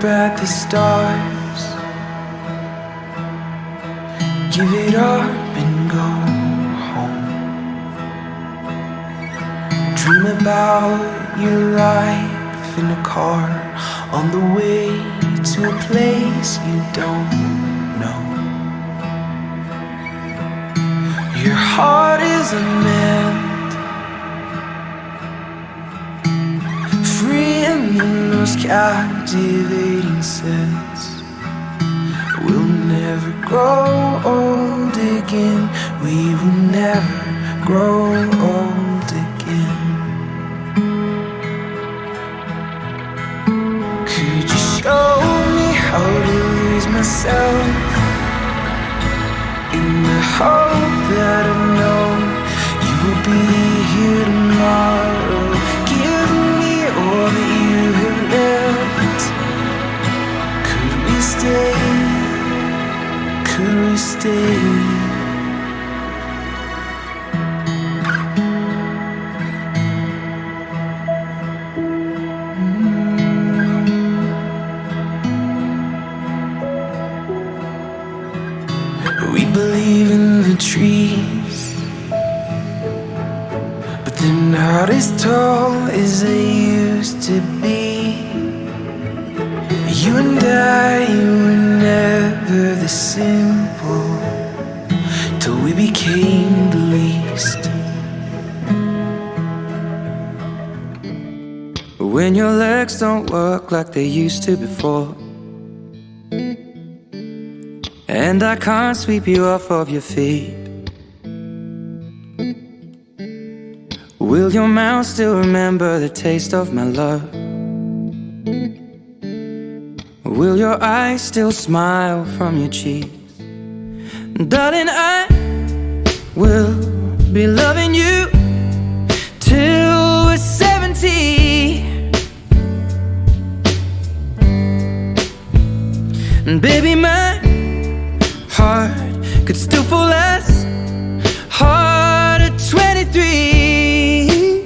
up at the stars, give it up and go home. Dream about your life in a car on the way to a place you don't know. Your heart is a mend, free in the most captivating sense. We'll never grow old again. We will never grow old again. Could you show me how to lose myself in the hope that I know you will be here tomorrow? Give me all that you have left. Could we stay? Could we stay? We believe in the trees, but they're not as tall as they used to be. You and I were never this simple till we became the least. When your legs don't work like they used to before, and I can't sweep you off of your feet, will your mouth still remember the taste of my love? Will your eyes still smile from your cheeks? Darling, I will be loving you till we're 70. And baby, my heart could still fall as hard at 23.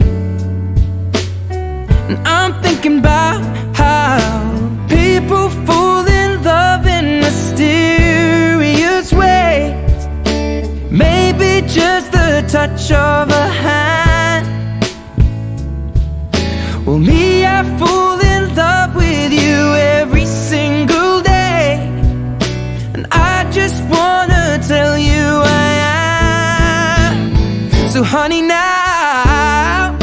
And I'm thinking about how people fall in love in mysterious ways. Maybe just the touch of a hand. Well, me, I fall in love with you every single day, and I just wanna tell you I am. So honey, now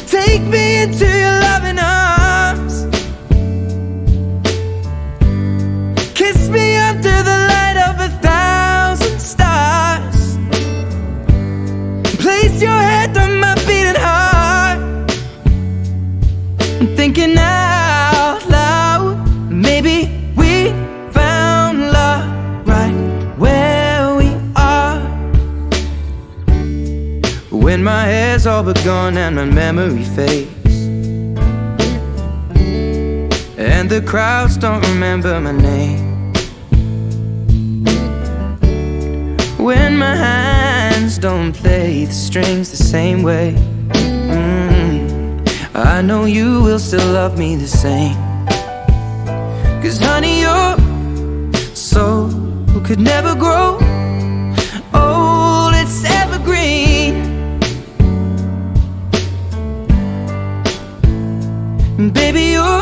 take me into your loving arms, kiss me under the light of 1,000 stars, place your head on my beating heart. I'm thinking out loud, maybe we found love right where we are. When my hair's all but gone and my memory fades, and the crowds don't remember my name, when my hands don't play the strings the same way, I know you will still love me the same. 'Cause honey, your soul could never grow old, it's evergreen. And baby, your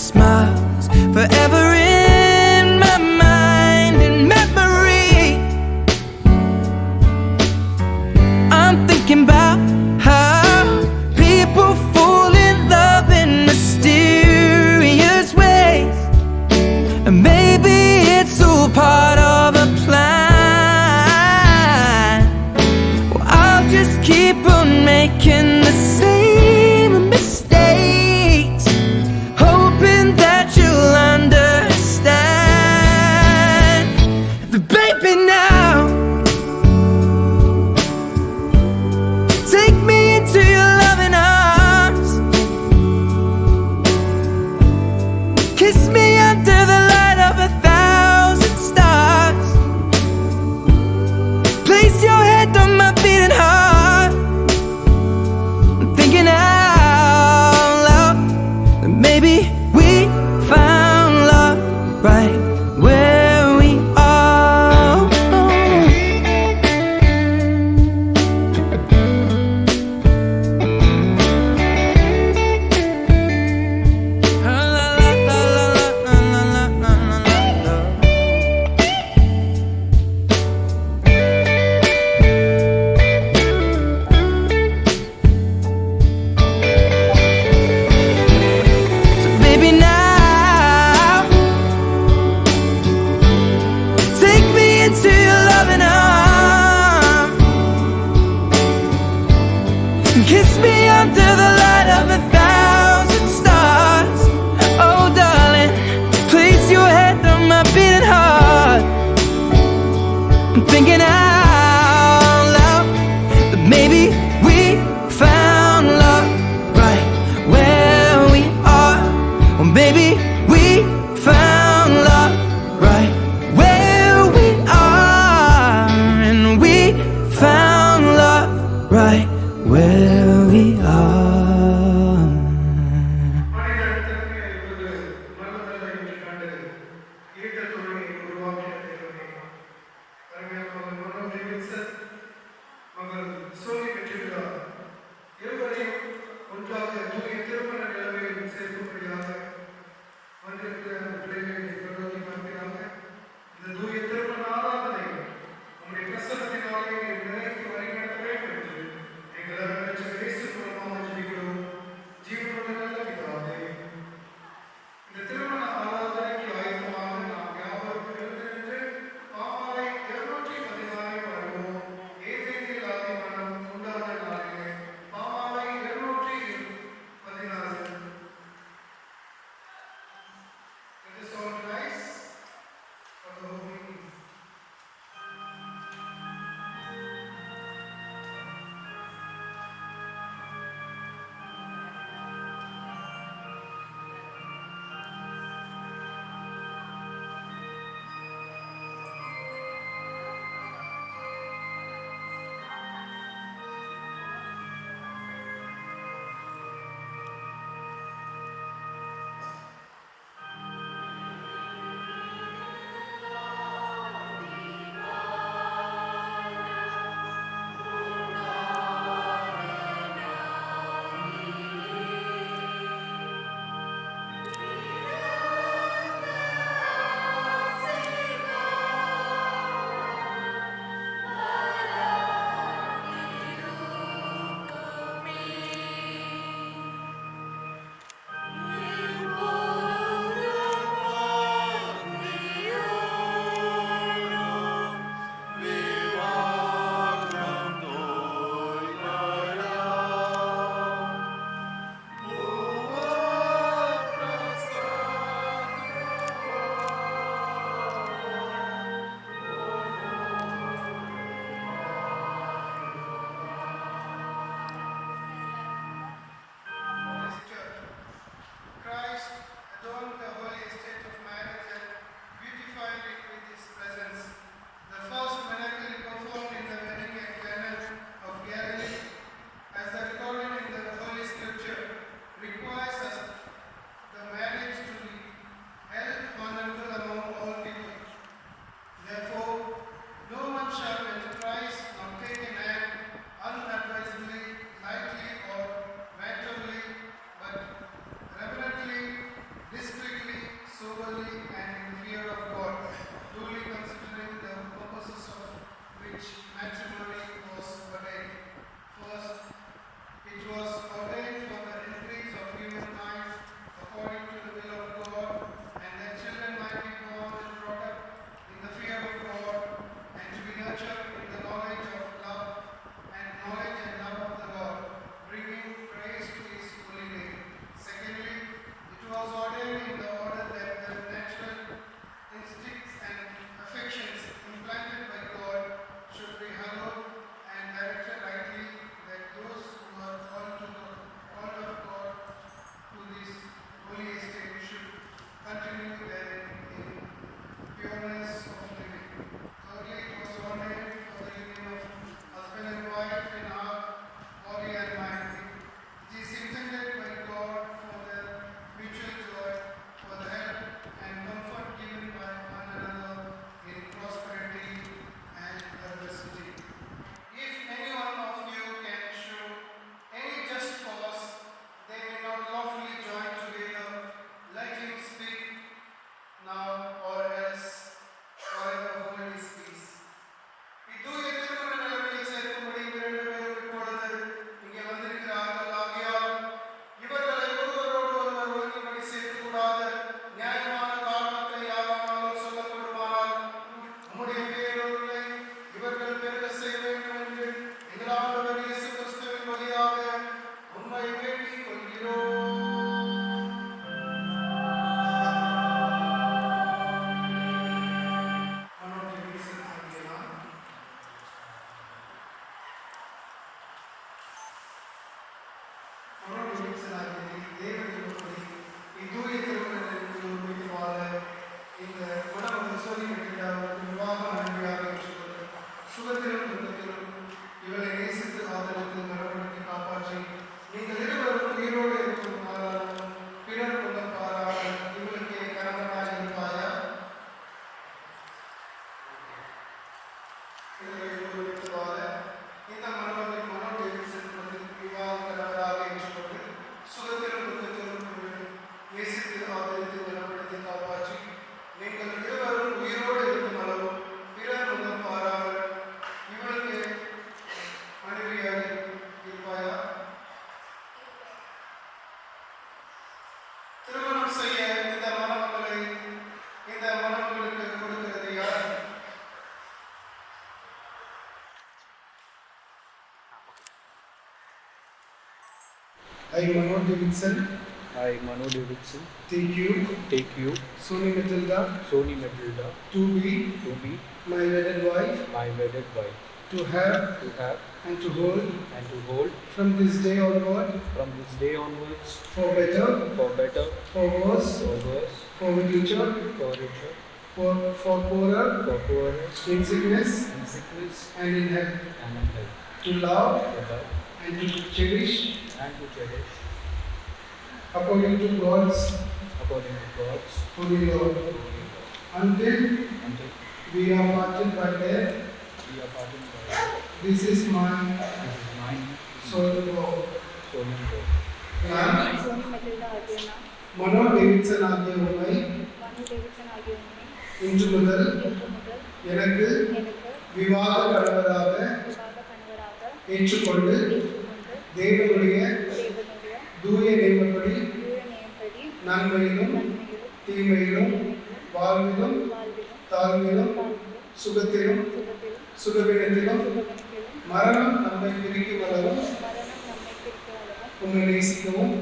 smile's forever in my mind and memory. I'm thinking about how people fall in love in mysterious ways, and maybe it's all part of a plan. Well, I'll just keep on making the same mistakes thinking out loud that maybe we found love right where we are. Or maybe we found love right where we are. And we found love right where we are. நல்ல இந்த மனோவில் மனோடேவிசன் விவாக கணவராக ஏற்றுக்கொண்டு சுகத்திலும் துக்கத்திலும் நேசித்து ஆதரித்து குணப்படுத்தி காப்பாற்றி நீங்கள் இருவரும் உயிரோடு இருக்கும் அளவும் பிறர் முகம் பாராமல் இவளுக்கு மனைவியாக இருப்பாயா? திருமணம் செய்ய இந்த மணமகளுக்கு கொடுக்கிறது யார்? I, Manoj Davidson. I, Manoj Davidson. Take you, Sony Matilda, to be my wedded wife, to have and to hold from this day onwards, for better, for worse, for future, for poorer, in sickness and in health, to love and to cherish according to God's holy law, until we are parted by death. This is my solemn vow. நான் Sony Matilda ஆகியோனா மனோ Davidson ஆகிய உண்மை இன்று முதல் எனக்கு விவாக கணவராக ஏற்றுக்கொண்டு தேவனுடைய தூய நியமப்படி நன்மையிலும் தீமையிலும் வாழ்விலும் தாழ்விலும் சுகத்திலும் சுகவீனத்திலும் மரணம் நம்மை பிரிக்கும் அளவும் உம்மை நேசிக்கவும்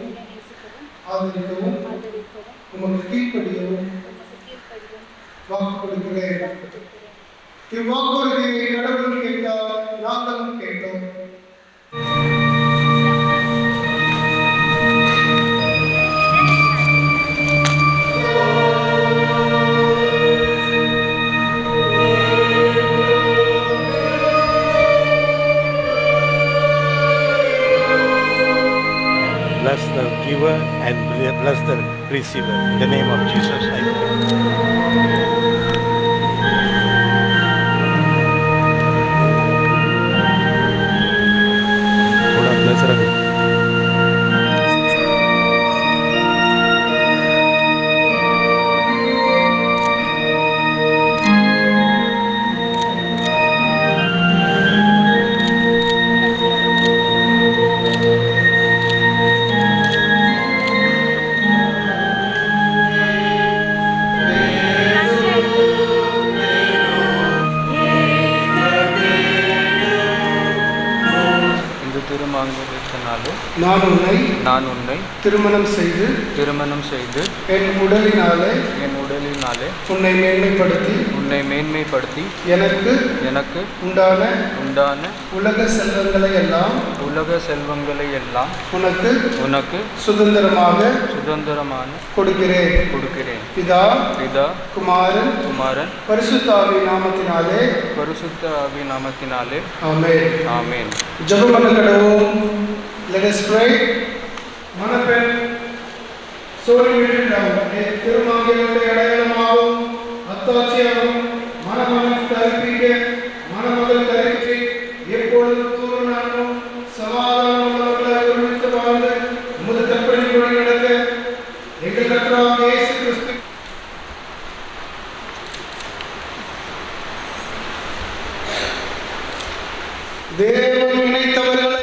ஆதரிக்கவும் உமக்கு கீழ்ப்படியவும் வாக்கு கொடுக்கிறேன். இவ்வாக்குறுதியை கடவுள் கேட்டால் நாங்களும் கேட்டோம். Bless the giver and bless the receiver. In the name of Jesus, I pray. थोड़ा bless रखें. நான் உன்னை திருமணம் செய்து என் உடலினாலே உன்னை மேன்மைப்படுத்தி எனக்கு உண்டான உலக செல்வங்களை எல்லாம் உனக்கு சுதந்திரமாக கொடுக்கிறேன். பிதா குமாரன் பரிசுத்த ஆவி நாமத்தினாலே ஆமென். ஜெபம் பண்ண கடவோம். Let us pray. மணப்பெண் சோனி மெட்டில்டா திருமணத்தை அடையாளமாகவும் அத்தாட்சியாகவும் மணமகன் கற்பிக்க மணமகள் கற்பித்து எப்பொழுதும் பூரணமும் சமாதானமுள்ளவர்களாக ஒருமித்து வாழ்ந்து உமது கற்பனைப்படி நடக்க எங்கள் கர்த்தராகிய இயேசு கிறிஸ்து தேவன் இணைத்தவர்களை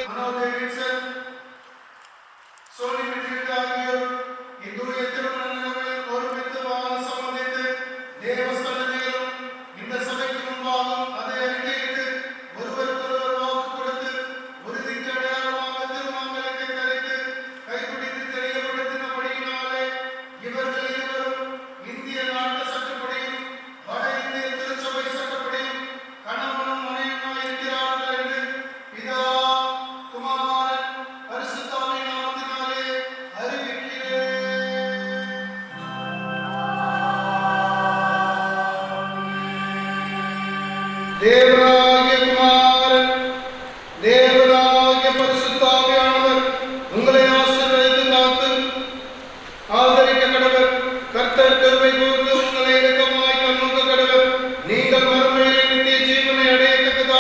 தேவனாகிய குமாரன் தேவனாகிய பரிசுத்த ஆவியானவர் உங்களை ஆசீர்வதித்து காத்து ஆதரிக்க கடவர். கர்த்தர் கிருபை கூர்ந்து உங்களை இரக்கமாய் கண்ணோக்க கடவர். நீங்கள் மறுமையிலே நித்திய ஜீவனை அடையத்தக்கதாக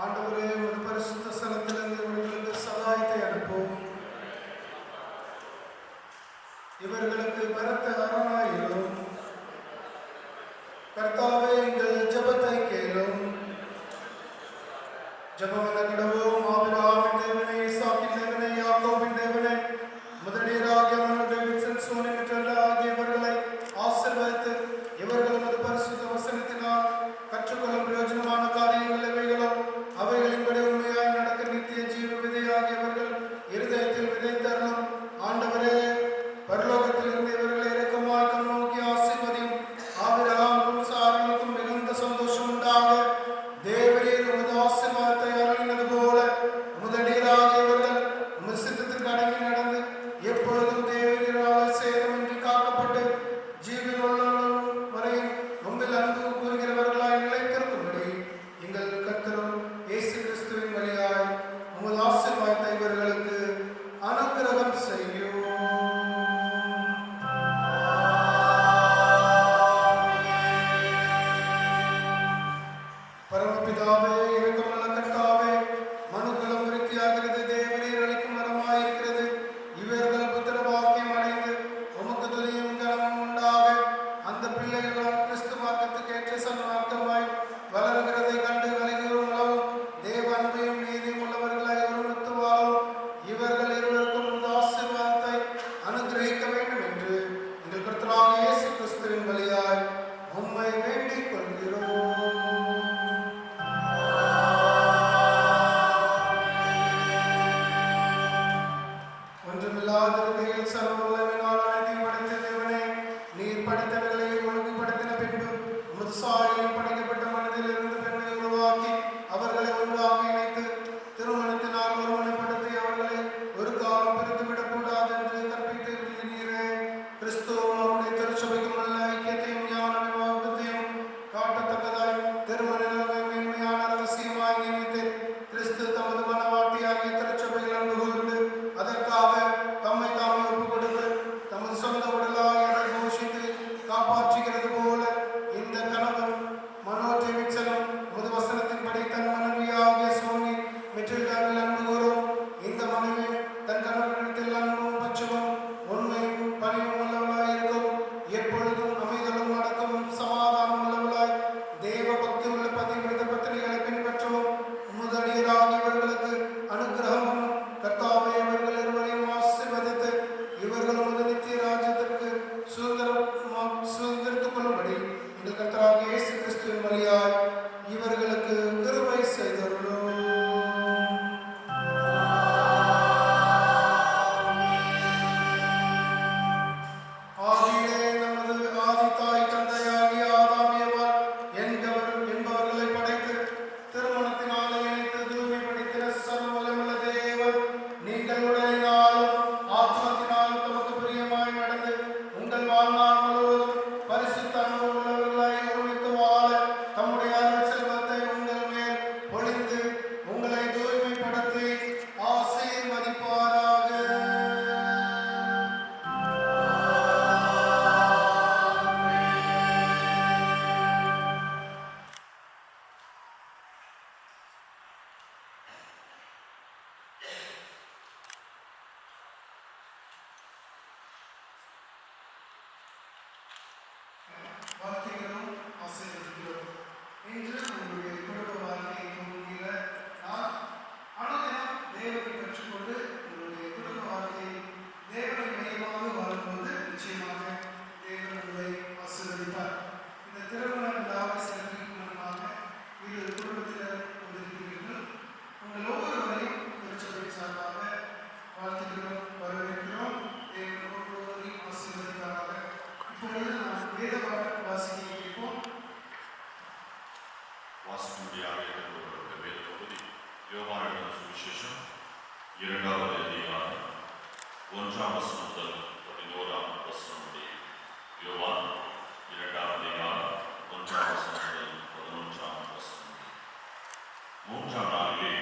ஆண்டவரே, உமது பரிசுத்த ஸ்தலத்திலிருந்து இவர்களுக்கு சகாயத்தை அனுப்பும். இவர்களுக்கு பலத்த அரணாயிரும். கர்த்தாவே, எங்கள் ஜெபத்தை கேளும். ஜெபம் என கடவோம். ஆபிரகாமின் தேவனே, ஈசாக்கின் தேவனே, யாக்கோபின் தேவனே, முதலியராகிய மனு டேவிட்சன், சோனி மிட்டல் ஆகியவர்களை ஆசீர்வதித்து இவர்கள் உமது பரிசுத்த வசனத்தினால் கற்றுக்கொள்ளும் பிரயோஜனமான காரியங்கள் எவைகளோ அவைகளின்படி உண்மையாய் நடக்க நித்திய ஜீவ விதையாகியவர்கள் இருதயத்தில் விதைத்தரணும். ஆண்டவரே, பரலோகத்திலிருந்து இவர்களை இரக்கமாய் கண்ணோக்கி ஆசீர்வதியும். ஆபிரகாமுக்கும் சாராளுக்கும் மிகுந்த சந்தோஷம் உண்டாக தேவரீர் உமது ஆசீர்வாதத்தை அருளினது போல உமதடியராகியவர்கள் உமது சித்தத்திற்கு அடங்கி நடந்து எப்பொழுதும் தேவரீரால் சேதமின்றி காக்கப்பட்டு ஜீவன் உள்ளவர்களும் வரையும் உங்கள் அன்பு கூறுகிறவர்களாய் நிலைத்திருக்கும்படி எங்கள் கர்த்தரும் இயேசு கிறிஸ்துவின் வழியாய் உமது ஆசீர்வாதத்தை இவர்களுக்கு அனுக்கிரகம் செய்யும். பரமபிதாவே, இரக்கமுள்ள கர்த்தாவே, மனுக்குலம் விருத்தியாகிறது, தேவரீர் அளிக்கும் வரமாயிருக்கிறது. இவர்கள் புத்திர பாக்கியம் அடைந்து உமக்கு துதியும் கனமும் உண்டாக அந்த பிள்ளைகளால் கிறிஸ்து மார்க்கத்துக்கு ஏற்ற சன்மார்க்கமாய் வளர்கிறதை கண்டு கலைகளும் அளவும் தேவ அன்பையும் நீதியும் உள்ளவர்களாய் ஒருமித்து வாழும். இவர்கள் இருவருக்கும் உமது ஆசீர்வாதத்தை அனுகிரகிக்க வேண்டும் என்று எங்கள் கர்த்தராகிய இயேசு கிறிஸ்துவின் வழியாய் உம்மை வேண்டிக் கொள்கிறோம். ஒன்றுமில்லாதிருக்கையில் சர்வ வல்லமையினால் அனைத்தையும் படைத்த தேவனே, நீர் படைத்தவர்களை ஒழுங்குபடுத்தின பின்பு உமது சாயலில் படைக்கப்பட்ட மனிதனிலிருந்து பெண்ணை உருவாக்கி அவர்களை ஒன்றாக இணைத்து திருமணத்தினால் ஒருமனைப்படுத்தி அவர்களை ஒரு காலம் பிரித்துவிடக் கூடாது என்று கற்பித்தீரே. கிறிஸ்துவும் அவருடைய திருச்சபைக்கும் உள்ள ஐக்கியத்தையும் ஞான விவாகத்தையும் காட்டத்தக்கதாய் திருமண மேன்மையான ரகசியமாய் நியமித்து கிறிஸ்து தமது மனவாட்டியாகிய திருச்சபையில் அன்பு கூர்ந்து அதற்காக தம்மை தாமே ஒப்புக் கொடுத்து தமது சொந்த உடலாய் அதை போஷித்து காப்பாற்றுகிறது போல இந்த கணவன் மனோஜெவிச்சனும் முது வசனத்தின்படி தன் மனைவியாகிய சோனி மெட்ரில்டாவில் அன்பு கூறும். இந்த மனைவி தன் கணவனிடத்தில் அன்பும் பட்சமும் உண்மையும் பணிவும் உள்ளவளாய் இருக்கும். எப்பொழுதும் அமைதலும் அடக்கமும் சமாதானம் உள்ளவளாய் தேவ பக்தி உள்ள பதிவிரத பத்திரிகளை பின்பற்றவும் முதலியராகியவர்களுக்கு அனுகிரகம் கர்த்தாவே, இவர்கள் இருவரையும் ஆசீர்வதித்து இவர்கள் உமது நித்திய ராஜ்யத்திற்கு சுதந்திரித்துக் கொள்ளும்படி எங்கள் கர்த்தராகிய இயேசு கிறிஸ்துவின் வழியாய் இவர்களுக்கு கிருபை செய்தருளும். ஆதியிலே நமது ஆதி தாய் தந்தையாகிய ஆதாம் ஏவாள் என்பவர்களை படைத்து திருமணத்தினாலே இணைத்து தூய்மைப்படுத்தின சர்வ வல்லமையுள்ள தேவன், நீங்கள் உடலினாலும் ஆத்மத்தினாலும் தமக்கு பிரியமாய் நடந்து உங்கள் வாழ்நாள் முழுவதும் பரிசுத்த அன்பு உள்ளவர்களாய் ஒருமித்து வாழ தம்முடைய அருள் செல்வத்தை உங்கள் மேல் பொழிந்து உங்களை தூய்மைப்படுத்தி ஆசீர்வதிப்பாராக. வாழ்த்துகிறோம், ஆசீர்வதிக்கிறோம். இன்று உங்களுடைய குடும்ப வாழ்க்கையை துவங்குகிற நாள். அனுதினம் தேவனை கற்றுக்கொண்டு உங்களுடைய குடும்ப வாழ்க்கையை தேவனை மையமாக வாழும்போது நிச்சயமாக தேவன் உங்களை ஆசீர்வதிப்பார். இந்த திருமண விழாவை சிறப்பிக்கும் முன்பாக இரு குடும்பத்தினர் ஒதுக்கிறீர்கள். உங்கள் ஒவ்வொருவரையும் திருச்சபை சார்பாக வாழ்த்துகிறோம், வரவேற்கிறோம். தேவன் ஒவ்வொருவரையும் ஆசீர்வதிப்பாராக. இப்பொழுது நாம் வேத வாசிக்க கேட்போம். வாசிக்கும்படியாக எடுத்துக்கொள்ளப்பட்ட வேத பகுதி யோவான் எழுதின சுவிசேஷம் 2வது அதிகாரம் 1ஆம் வசனம் முதல் 11ஆம் வசனம் முடிய. யோவான் 2ஆம் அதிகாரம் 1ஆம் வசனம் முதல் 11ஆம் வசனம். 3ஆம் நாளிலே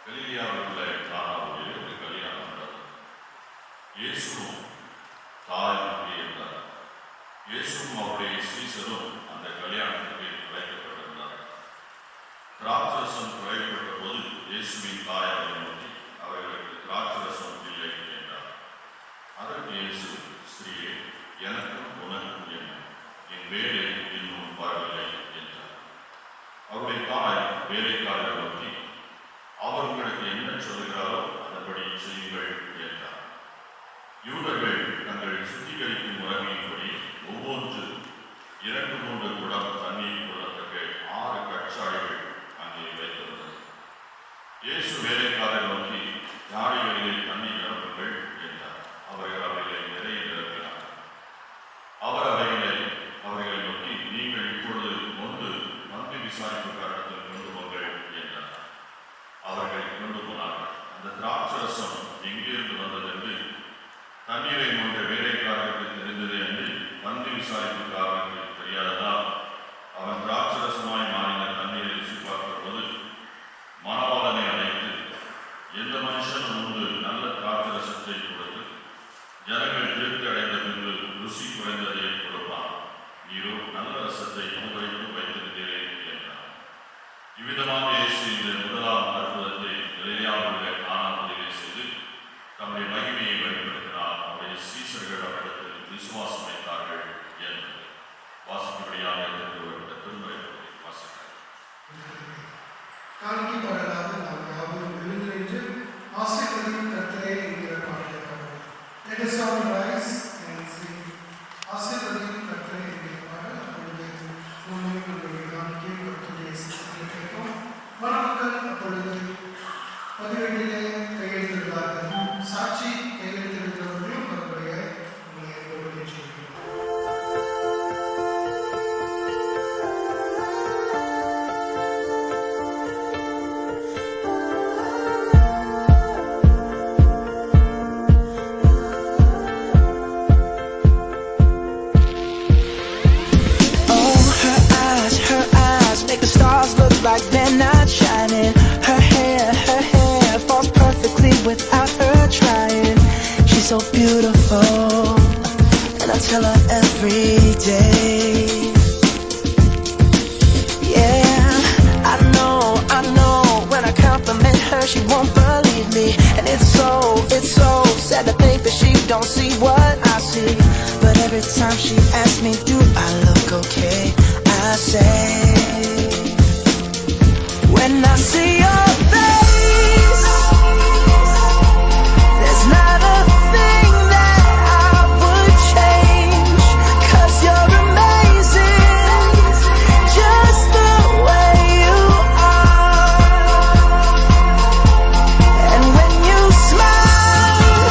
கலிலேயாவில் உள்ள கானாவிலே ஒரு கல்யாணம் நடந்தது. இயேசுவும் தாயும் அங்கே இருந்தார். இயேசுவும் அவருடைய சீசரும் அந்த கல்யாணத்திற்கு அழைக்கப்பட்டிருந்தார். திராட்சரசம் குறைக்கப்பட்ட போது இயேசுவின் தாய் அவரை நோக்கி, அவர்களுக்கு திராட்சரசம் இல்லை என்றார். அதற்கு இயேசு, ஸ்திரீயே, எனக்கும் உனக்கும் என்ன? என் வேலை இன்னும் வரவில்லை என்றார். அவருடைய தாய் வேலைக்காரரை நோக்கி, அவர் உங்களுக்கு என்ன சொல்கிறாரோ அதன்படி செய்யுங்கள் என்றார். யூதர்கள் தங்கள் சுத்திகரிக்கும் முறைமையின்படி ஒவ்வொன்று 2-3 குடம் தண்ணீர் கொள்ளத்தக்க 6 கற்சாடிகள் அங்கே வைத்திருந்தது. இயேசு வேலைக்காரரை நோக்கி, ஜாடிகளிலே தண்ணீர் நிரப்புங்கள் என்றார். அவர்கள் அவைகளை நிறைய நிரப்பினார். அவர் அவர்களை நோக்கி, நீங்கள் இப்பொழுது கொண்டு மந்திரி விசாரிப்புக்காரத்தில் கொண்டு போங்கள் என்றார். அவர்கள் கொண்டு போனார்கள். அந்த திராட்சரசம் எங்கிருந்து வந்தது என்று தண்ணீரை மொன்ற வேலைக்காரருக்கு தெரிந்ததே என்று மந்திரி விசாரிப்புக்காரருக்கு தெரியாததால் அவன் திராட்சரசமாய் மாறின தண்ணீரை ருசி பார்க்கிற போது மணவாளனை அழைத்து, எந்த மனுஷனும் முன்பு நல்ல திராட்சரசத்தை கொடுத்து ஜனங்கள் திருப்தி அடைந்த பின்பு ருசி குறைந்ததை கொடுப்பான். நீரோ நல்ல ரசத்தை இதுவரைக்கும் வைத்திருந்தீரே என்றார். இவ்விதமாக இயேசு இந்த முதலாம் அற்புதத்தை கலிலேயாவிலுள்ள கானாவிலே செய்து தம்முடைய மகிமையை வெளிப்படுத்தினார். அவருடைய சீஷர்கள் அவரிடத்தில் விசுவாசம் வைத்தார்கள் என்று வாசிக்கும்படியாக திருமுறை வாசித்தார். காணிக்கை பாடலாக நாம் யாவரும் எழுந்து நின்று ஆசீர்வதியும் கர்த்தரே என்கிற பாடலை பாடுவோம். Let us all rise and sing ஆசீர்வதியும் கர்த்தரே என்கிற பாடல். அப்பொழுது நம்முடைய காணிக்கை கர்த்தருடைய சித்தத்தை கேட்போம். மணமக்கள் அப்பொழுது 18 கையெழுத்திடுவார்கள். சாட்சி கையெழுத்திடுகிறவர்களும் மறுபடிய உங்களை அன்போடு கேட்டுக்கொள்கிறோம். Make the stars look like they're not shining. Her hair falls perfectly without her trying. She's so beautiful, and I tell her every day. Yeah, I know when I compliment her she won't believe me. And it's so sad to think that she don't see what I see. But every time she asks me, do I look okay? I say, when I see your face, there's not a thing that I would change. 'Cause you're amazing, just the way you are. And when you smile,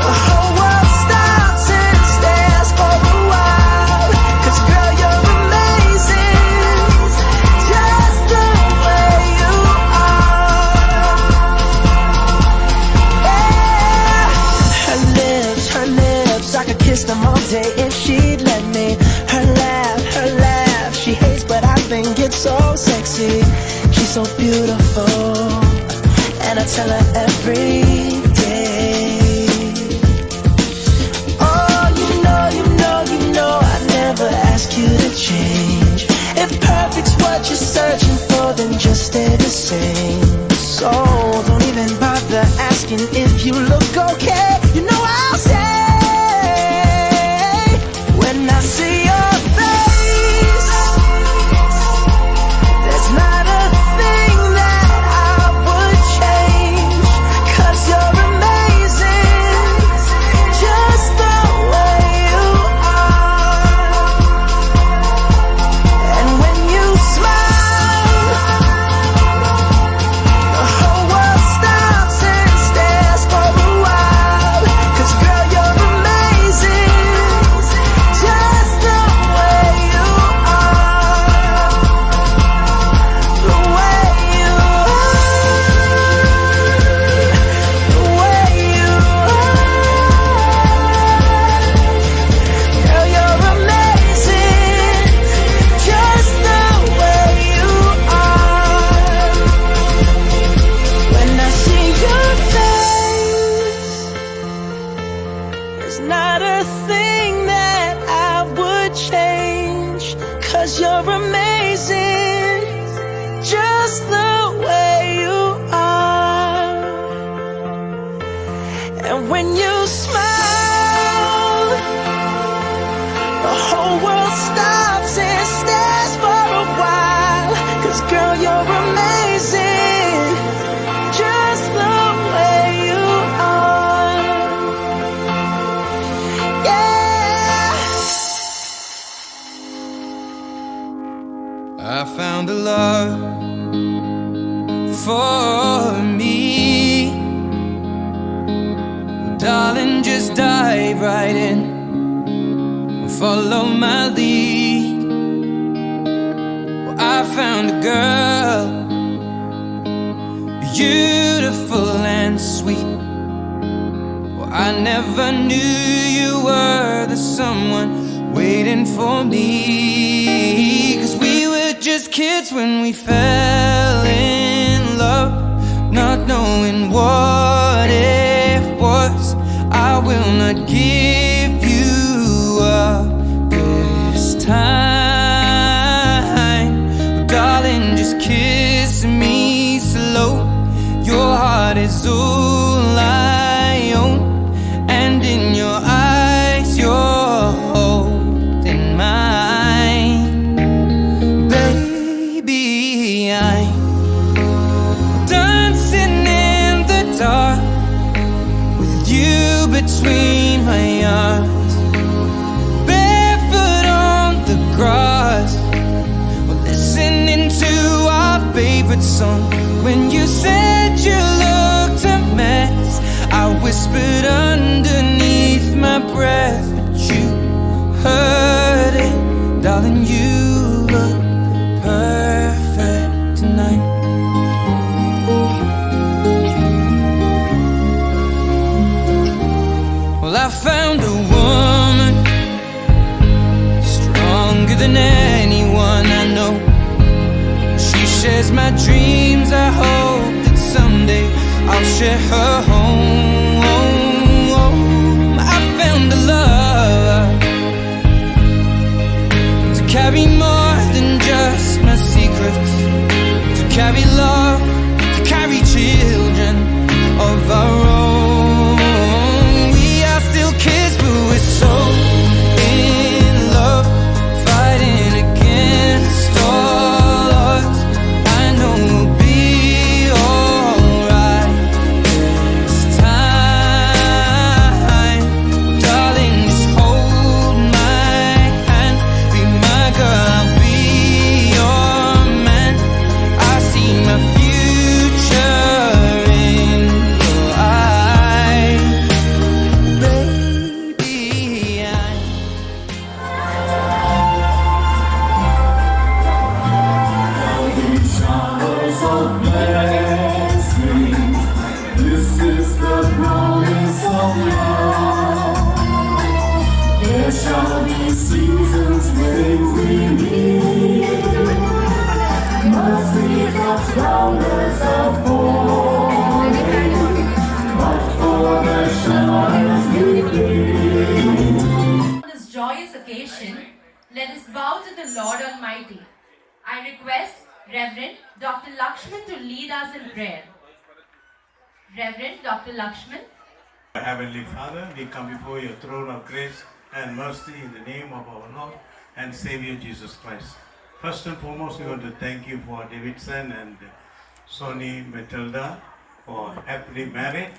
the whole world stops and stares for a while. 'Cause girl, you're amazing, just the way you are. Yeah. Her lips, I could kiss them all day if she'd let me. Her laugh, she hates but I think it's so sexy. She's so beautiful, and I tell her every day. Oh, you know I never ask you to change. If perfect's what you're searching for, then just stay the same. So don't even bother asking if you look okay. You know I'll say, when I see your face, there's not a thing that I would change. 'Cause you're amazing, just the way you are. And when you smile, just the way you are. And when you smile, the whole world stops and stares for a while. 'Cause girl, you're amazing, just the way you are. Yeah. I found a love for me. Darling, just dive right in, follow my lead. Well, I found a girl, beautiful and sweet. Well, I never knew you were the someone waiting for me. 'Cause we were just kids when we fell in love, not knowing what it was. I will not give you up this time. Darling, just kiss me slow. Your heart is all I own, and in your eyes you're holding mine. Baby, I'm dancing in the dark with you between my arms, barefoot on the grass. We're listening to our favorite song. When you said you looked a mess, I whispered underneath my breath, but you heard it. Darling, you look perfect tonight. Well, I found a woman stronger than anyone I know. She shares my dreams. I hope that someday I'll share her home. I found a love to carry more than just my secrets, to carry love, to carry children of our own. We are still kids, but we're so in love, fighting against all odds. I know we'll be alright this time. Darling, just hold my hand, be my girl, I'll be your man. I see my future in your eyes. Baby, Showers of blessing, this is the promise of love. There shall be seasons when we meet, mercy drops rounders of falling, but for the showers we plead. On this joyous occasion, let us bow to the Lord Almighty. I request Reverend Dr. Lakshman to lead us in prayer. Reverend Dr. Lakshman. Heavenly Father, we come before your throne of grace and mercy in the name of our Lord and Savior Jesus Christ. First and foremost, we want to thank you for Davidson and Sony Matilda for happily married.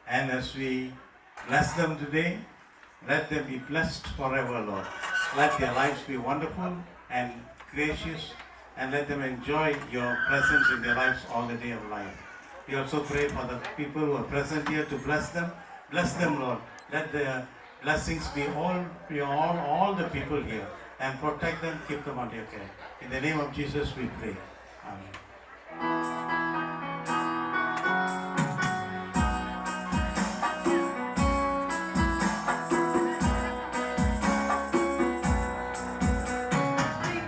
And as we bless them today, let them be blessed forever, Lord. Let their lives be wonderful and gracious, and let them enjoy your presence in their lives all the day of life. We also pray for the people who are present here to bless them. Bless them, Lord. Let the blessings be all the people here, and protect them, keep them under your care. In the name of Jesus we pray. Amen. We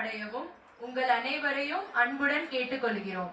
அடையவும் உங்கள் அனைவரையும் அன்புடன் கேட்டுக்கொள்கிறோம்.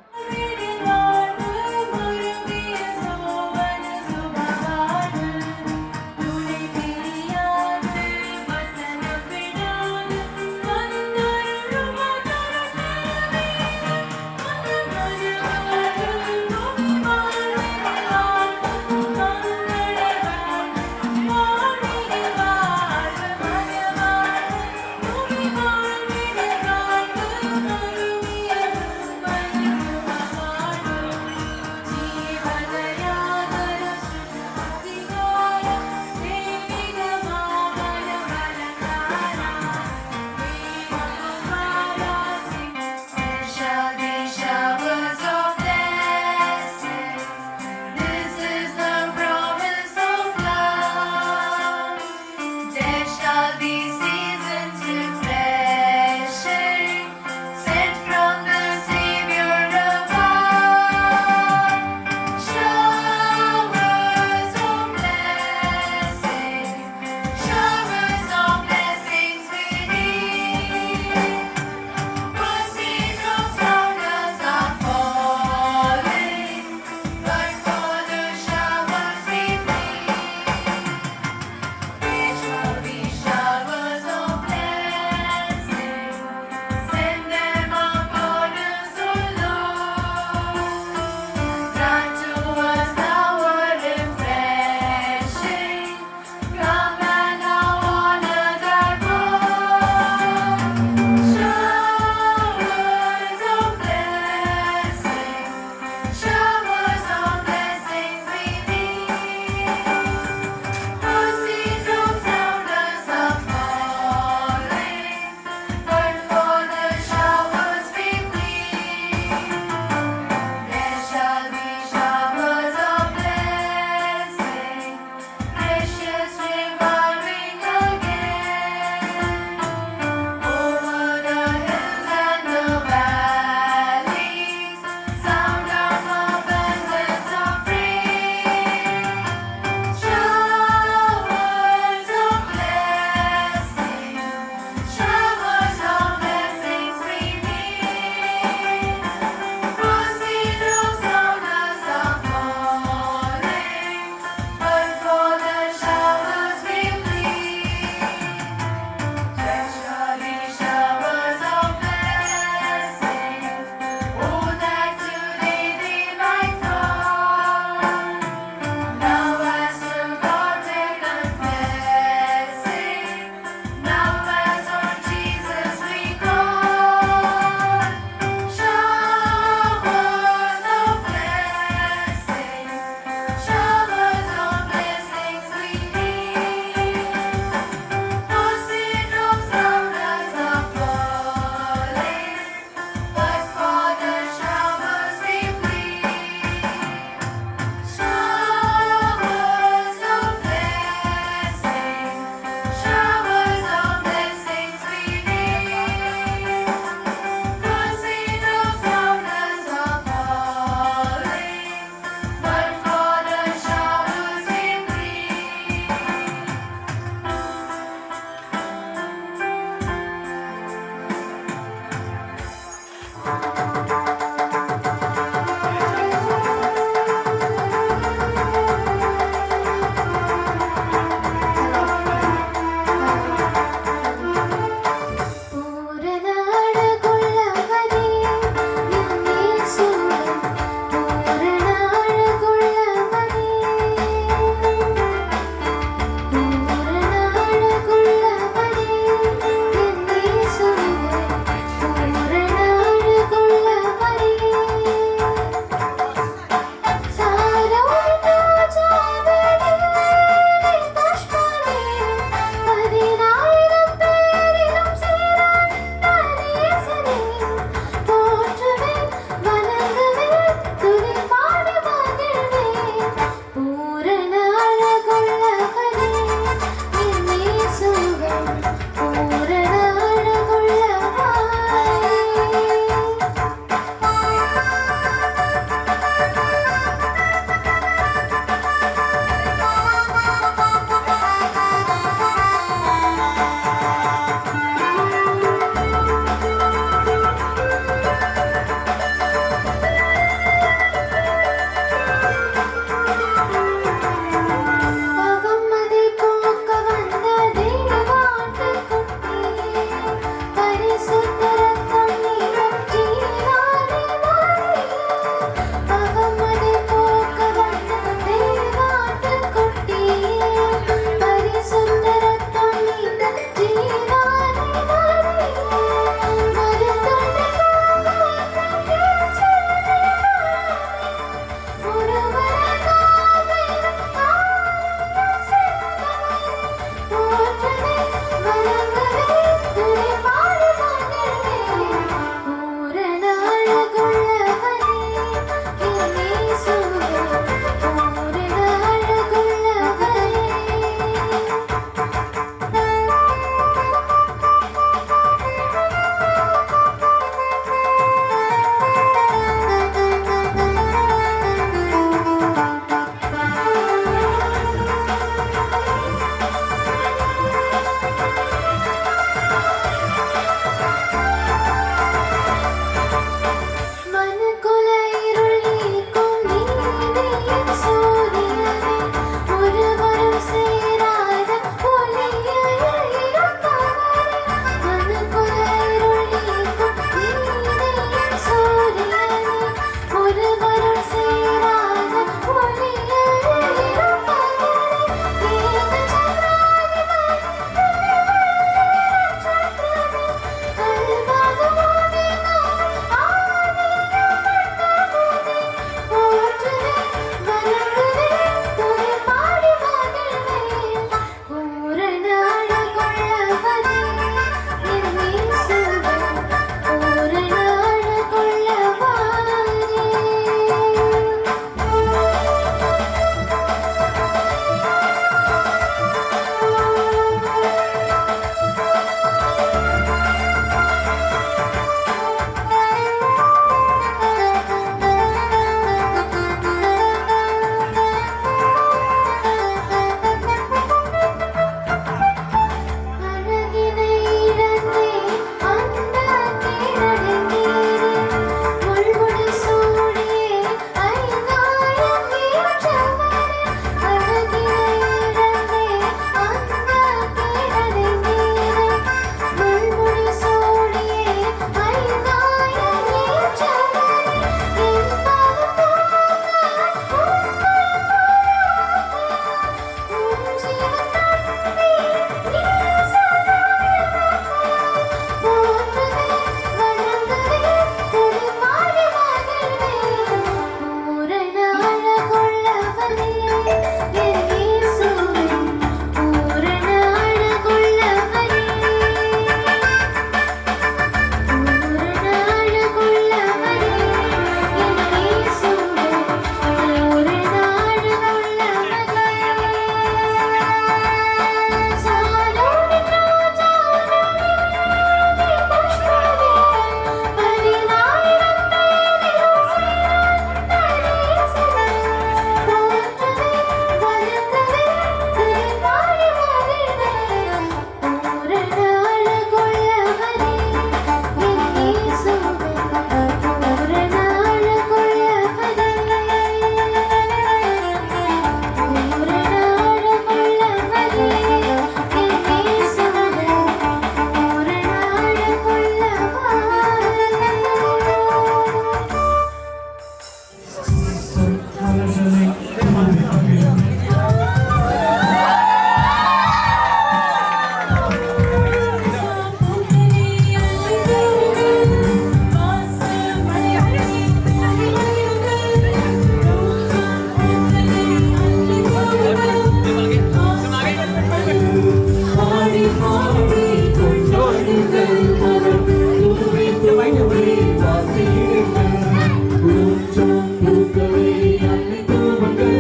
பாடி கொண்டாடுங்கள் மனம் தூவி தூவி வாசியுங்கள் உச்சம் பூக்களை அள்ளி தூவுங்கள்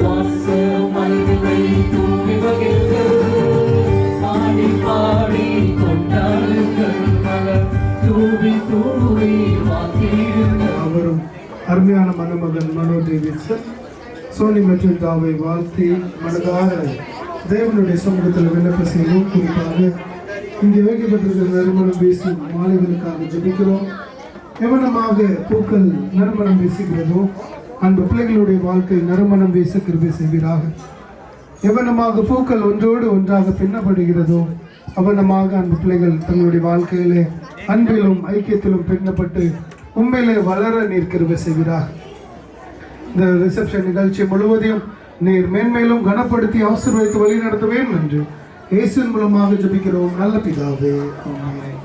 வாசம் மல்லிகை தூவி மகிழ்கள் பாடி பாடி கொண்டாடுங்கள் மனம் தூவி தூவி வாசியுங்கள். அவரும் அருமையான மணமகன் மனோ டேவிட்சன் சோனி மெட்டில்டாவை வாழ்த்தி மனதார தேவனுடைய சமூகத்தில் விண்ணப்ப செய்வோம். குறிப்பாக இங்கே வைக்கப்பட்டிருக்கிற நறுமணம் வீசும் மாலைகளுக்காக ஜெபிக்கிறோம். எவனமாக பூக்கள் நறுமணம் வீசுகிறதோ அன்பு பிள்ளைகளுடைய வாழ்க்கை நறுமணம் வீச கிருபை செய்வீராக. எவனமாக பூக்கள் ஒன்றோடு ஒன்றாக பின்னப்படுகிறதோ அவனமாக அன்பு பிள்ளைகள் தங்களுடைய வாழ்க்கையிலே அன்பிலும் ஐக்கியத்திலும் பின்னப்பட்டு உண்மையிலே வளர நீர் கிருபை செய்வீராக. இந்த ரிசப்ஷன் நிகழ்ச்சி முழுவதையும் நீர் மேன்மேலும் கனப்படுத்தி ஆசீர்வதித்து வழி நடத்த வேண்டும் என்று இயேசுவின் மூலமாக ஜெபிக்கிறோம் நல்ல பிதாவே. ஆமென்.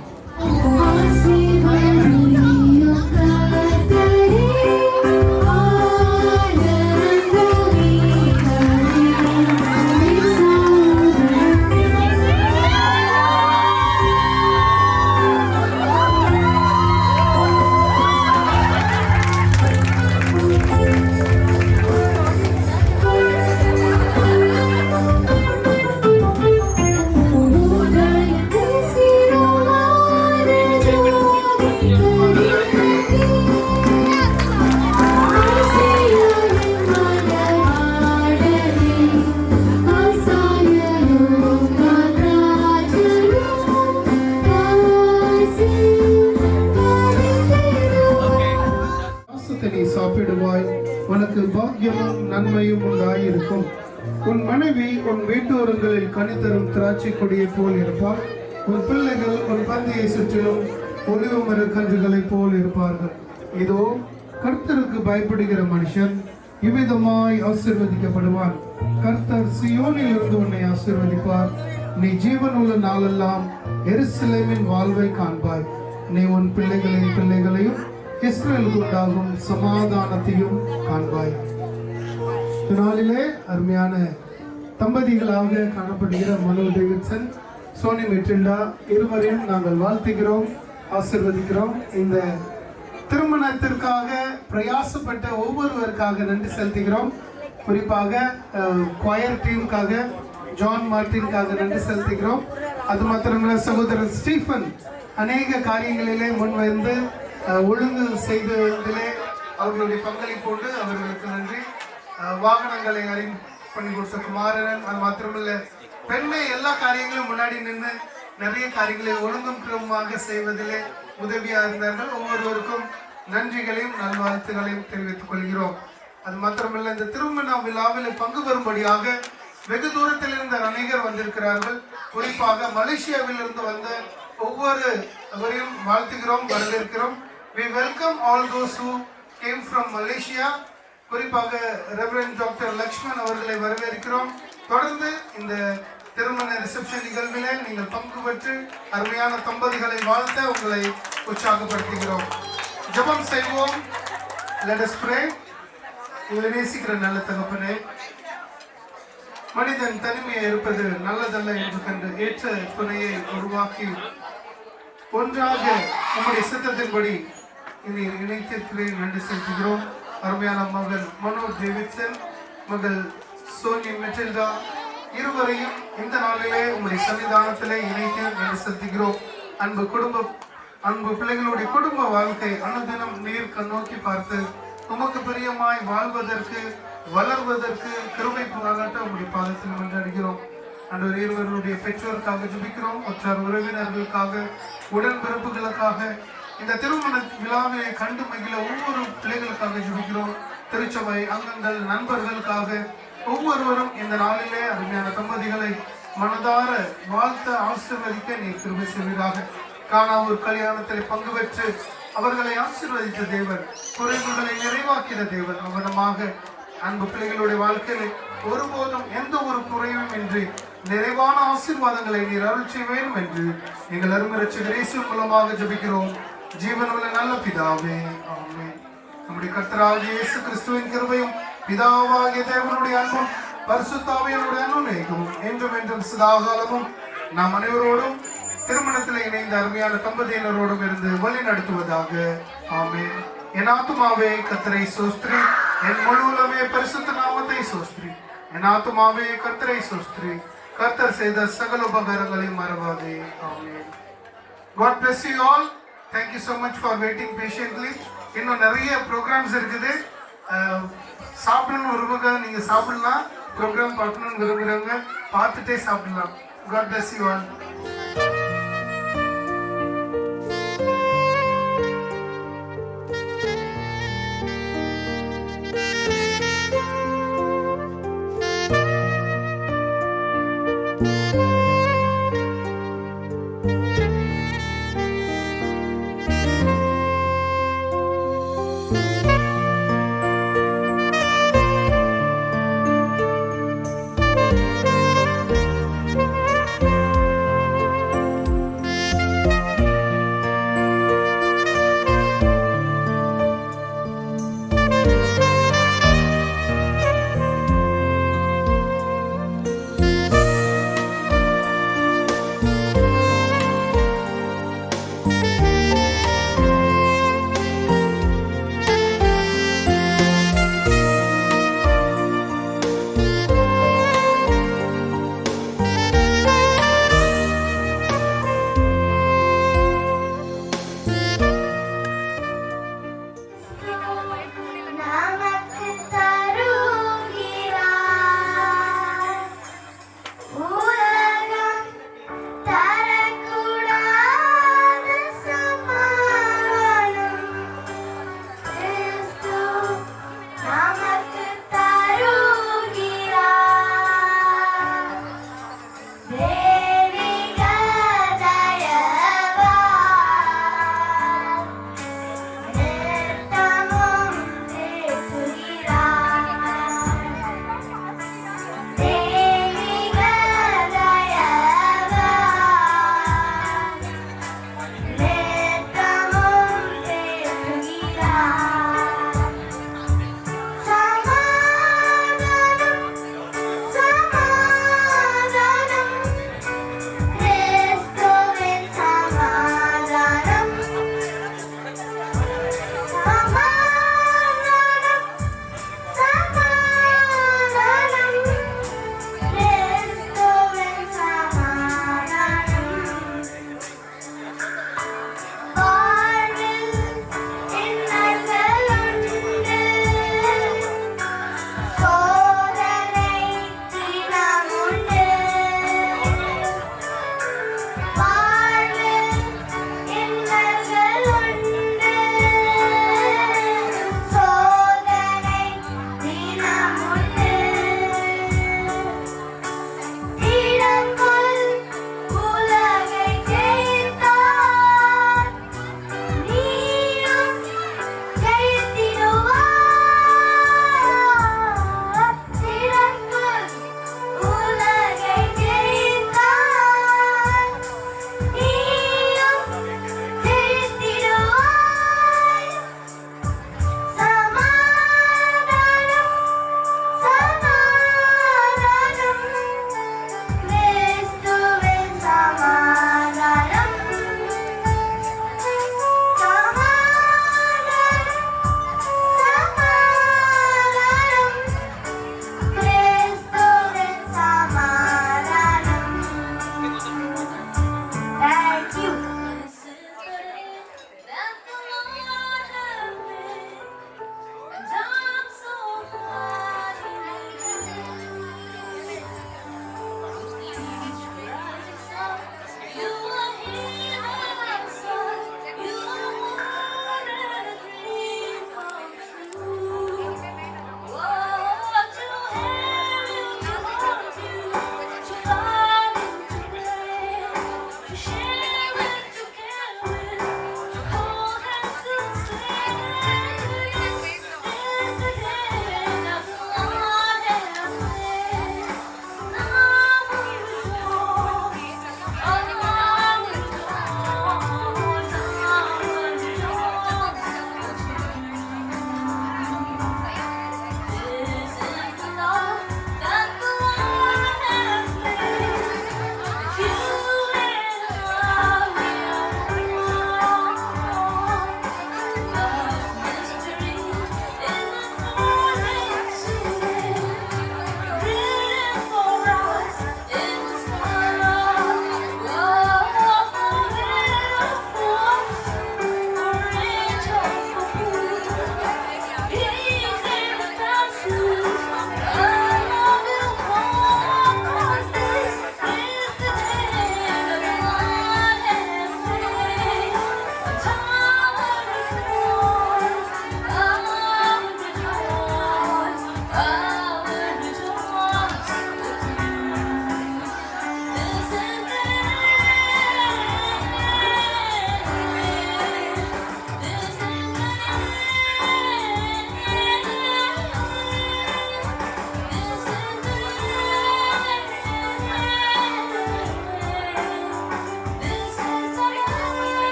சாப்பிடுவாய், உனக்கு பாக்கியமும் நன்மையும் உண்டாயிருக்கும். உன் மனைவி உன் வீட்டோரங்களில் கனிதரும் திராட்சை கொடியை போல் இருப்பார். உன் பிள்ளைகள் உன் பந்தியை சுற்றிலும் ஒலிவ மர கன்றுகளைப் போல் இருப்பார்கள். இதோ கர்த்தருக்கு பயப்படுகிற மனுஷன் இவ்விதமாய் ஆசீர்வதிக்கப்படுவான். கர்த்தர் சியோனில் இருந்து உன்னை ஆசீர்வதிப்பார். நீ ஜீவன் உள்ள நாளெல்லாம் எருசலேமின் வாழ்வை காண்பாய். நீ உன் பிள்ளைகளின் பிள்ளைகளையும் இஸ்ரேலுக்கு உண்டாகும் சமாதானத்தையும் காண்பாய். நாளிலே அருமையான தம்பதிகளாக காணப்படுகிற மனோ டேவிட்சன் சோனி மெட்டில்டா இருவரையும் நாங்கள் வாழ்த்துகிறோம், ஆசீர்வதிக்கிறோம். இந்த திருமணத்திற்காக பிரயாசப்பட்ட ஒவ்வொருவருக்காக நன்றி செலுத்துகிறோம். குறிப்பாக குவயர் டீமுக்காக ஜான் மார்டினுக்காக நன்றி செலுத்துகிறோம். அது மாத்திரமல்ல சகோதரர் ஸ்டீஃபன் அநேக காரியங்களிலே முன்வந்து ஒழுங்கு செய்ததிலே அவர்களுடைய பங்களிப்பு உண்டு, அவர்களுக்கு நன்றி. வாகனங்களை அரேஞ்ச் பண்ணி கொடுத்த குமாரன், அது மாத்திரமல்ல பெண்ணை எல்லா காரியங்களும் முன்னாடி நின்று நிறைய காரியங்களை ஒழுங்குமாக செய்வதிலே உதவியாக இருந்தார்கள். ஒவ்வொருவருக்கும் நன்றிகளையும் நல்வாழ்த்துகளையும் தெரிவித்துக் கொள்கிறோம். அது மாத்திரமல்ல இந்த திருமண விழாவில் பங்கு பெறும்படியாக வெகு தூரத்தில் இருந்த அநேகர் வந்திருக்கிறார்கள். குறிப்பாக மலேசியாவில் இருந்து வந்த ஒவ்வொருவரையும் வாழ்த்துகிறோம், வரவேற்கிறோம். We welcome all those who came from Malaysia. குறிப்பாக ரெவரண்ட் டாக்டர் லக்ஷ்மன் அவர்களை வரவேற்கிறோம். தொடர்ந்து இந்த திருமண ரிசப்ஷன் நிகழ்விலே நீங்கள் பங்கு பெற்று அருமையான தம்பதிகளை வாழ்த்த உங்களை உற்சாகப்படுத்துகிறோம். ஜெபம் செய்வோம். Let us pray. உங்களை நேசிக்கிற நல்ல தகப்பனே, மனிதன் தனிமையை இருப்பது நல்லதல்ல என்று கண்டு ஏற்ற துணையை உருவாக்கி ஒன்றாக நம்முடைய சித்தத்தின்படி இனி இணைத்திருக்கிறேன் நன்றி செலுத்துகிறோம். அருமையான மகள் மனோ டேவிட்சன், மகள் சோனி மெட்டில்டா இருவரையும் இந்த நாளிலே உங்களுடைய சன்னிதானத்திலே இணைத்து நன்றி செலுத்துகிறோம். அன்பு பிள்ளைகளுடைய குடும்ப வாழ்க்கை அனுதினம் நீர் கண்ணோக்கி பார்த்து உமக்கு பிரியமாய் வாழ்வதற்கு வளர்வதற்கு கிருபை பாராட்ட உங்களுடைய பாதத்தில் மன்றாடுகிறோம். அன்று இருவருடைய பெற்றோருக்காக ஜெபிக்கிறோம். மற்ற உறவினர்களுக்காக, உடன்பிறப்புகளுக்காக, இந்த திருமண விழாவை கண்டு மகிழ ஒவ்வொரு பிள்ளைகளுக்காக ஜெபிக்கிறோம். திருச்சபை அங்கங்கள், நண்பர்களுக்காக ஒவ்வொருவரும் இந்த நாளிலே அருமையான தம்பதிகளை மனதார வாழ்த்த ஆசீர்வதிக்க நீர் கிருபை செய்வீராக. காணாவூர் கல்யாணத்தில் பங்கு பெற்று அவர்களை ஆசீர்வதித்த தேவன், குறைவுகளை நிறைவாக்கின தேவன், அவனமாக அன்பு பிள்ளைகளுடைய வாழ்க்கையில் ஒருபோதும் எந்த ஒரு குறைவும் இன்றி நிறைவான ஆசீர்வாதங்களை நீர் அருள் செய்ய வேண்டும் என்று எங்கள் அருமை இரட்சகர் இயேசு மூலமாக ஜெபிக்கிறோம். ஜீவனுள்ள நல்ல பிதாவே, ஆமென். நம்முடைய கர்த்தராகிய இயேசு கிறிஸ்துவின் கிருபையும் பிதாவாகிய தேவனுடைய அன்பும் பரிசுத்த ஆவியானவருடைய அன்பும் என்றும் என்றும் சதாகாலமும் நாம் அனைவரோடும் திருமணத்தில் இணைந்த அருமையான தம்பதியினரோடும் இருந்து வழி நடத்துவதாக. ஆமென். என் ஆத்துமாவே கர்த்தரை சோஸ்திரி, என் முழு உள்ளமே பரிசுத்த நாமத்தை சோஸ்திரி. என் ஆத்துமாவே கர்த்தரை சோஸ்திரி, கர்த்தர் செய்த சகல உபகாரங்களை மறவாதே. ஆமென். God bless you all. Thank you so much for waiting patiently. இன்னும் நிறைய ப்ரோக்ராம்ஸ் இருக்குது. சாப்பிடணும்னு விரும்புங்க, நீங்கள் சாப்பிடலாம். ப்ரோக்ராம் பார்க்கணும்னு விரும்புகிறவங்க பார்த்துட்டே சாப்பிடலாம். God bless you all.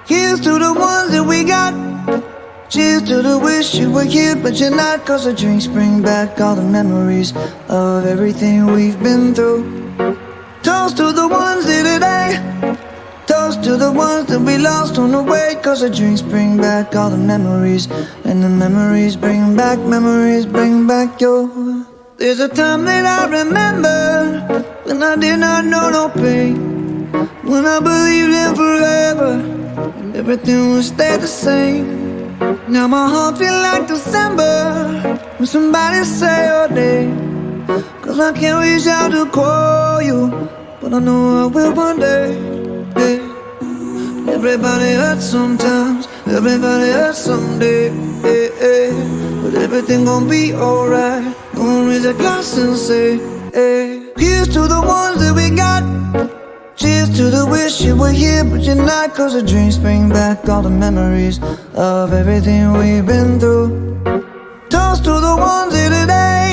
Here's to the ones that we got. Cheers to the wish you were here, but you're not. 'Cause the drinks bring back all the memories of everything we've been through. Toast to the ones here today. Toast to the ones that we lost on the way. 'Cause the drinks bring back all the memories. And the memories bring back your. There's a time that I remember when I did not know no pain, when I believed in forever and everything would stay the same. Now my heart feel like December when somebody say your name. 'Cause I can't reach out to call you, but I know I will one day. Yeah. Everybody hurts sometimes, everybody hurts someday. Yeah, yeah. But everything gon' be alright. Gonna raise a glass and say, hey. Here's to the ones that we got. Cheers to the wish you were here, but you're not. 'Cause the drinks bring back all the memories of everything we've been through. Toast to the ones here today.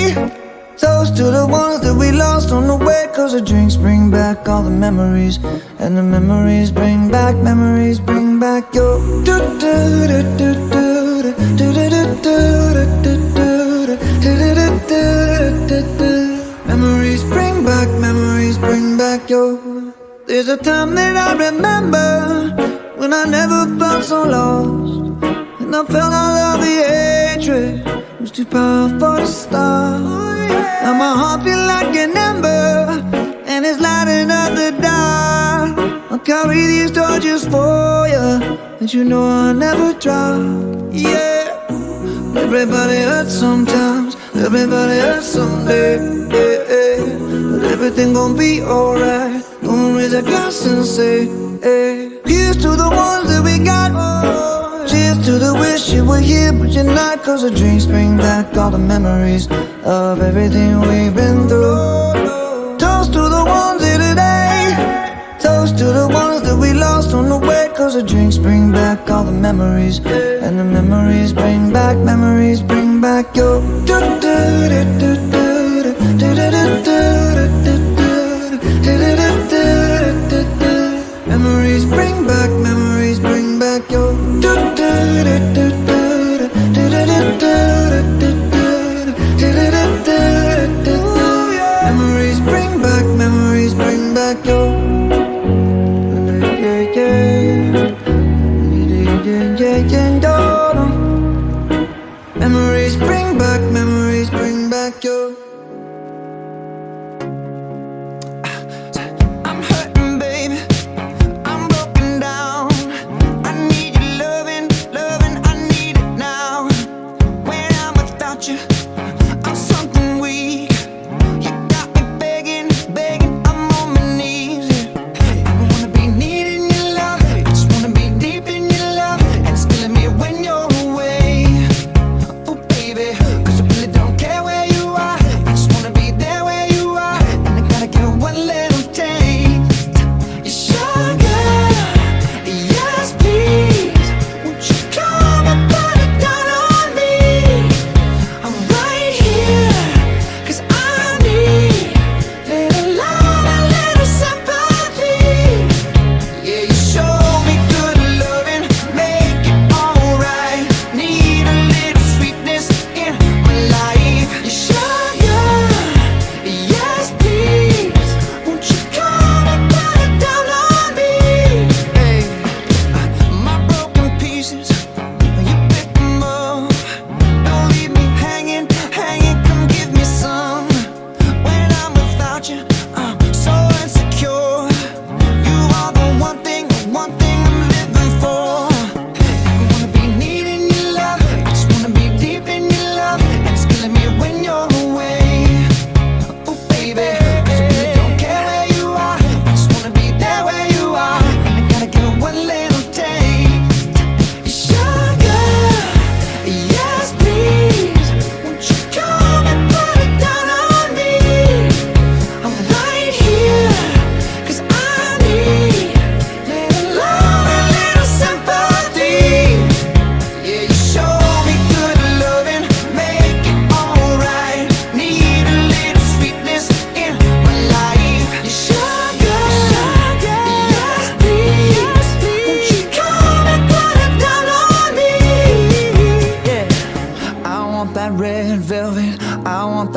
Toast to the ones that we lost on the way. 'Cause the drinks bring back all the memories. And the memories bring back your. Memories bring back your. There's a time that I remember when I never felt so lost, and I felt all of the hatred was too powerful to stop. Now my heart feel like an ember, and it's lighting up the dark. I'll carry these torches for you, and you know I'll never drop. Yeah. Everybody hurts sometimes, everybody hurts someday. Yeah, yeah. But everything gon' be alright. Gonna raise a glass and say, hey. Here's to the ones that we got. Cheers to the wish you were here, but you're not. 'Cause the drinks bring back all the memories of everything we've been through. Toast to the ones here today. Toast to the ones that we lost on the way. 'Cause the drinks bring back all the memories. And the memories bring back your. Memories bring back your. Memories bring back your. Memories bring back your. I'm hurting, baby. I'm broken down. I need your loving, I need it now. When I'm without you, I'm something weak. You got me begging, I'm on my knees.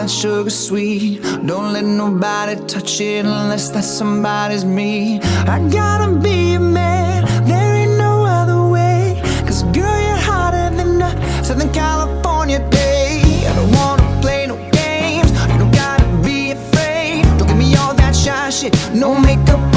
that sugar sweet. Don't let nobody touch it unless that somebody's me. I gotta be a man, there ain't no other way. Cause girl, you're hotter than a Southern California day. I don't wanna play no games, you don't gotta be afraid. Don't give me all that shy shit, no makeup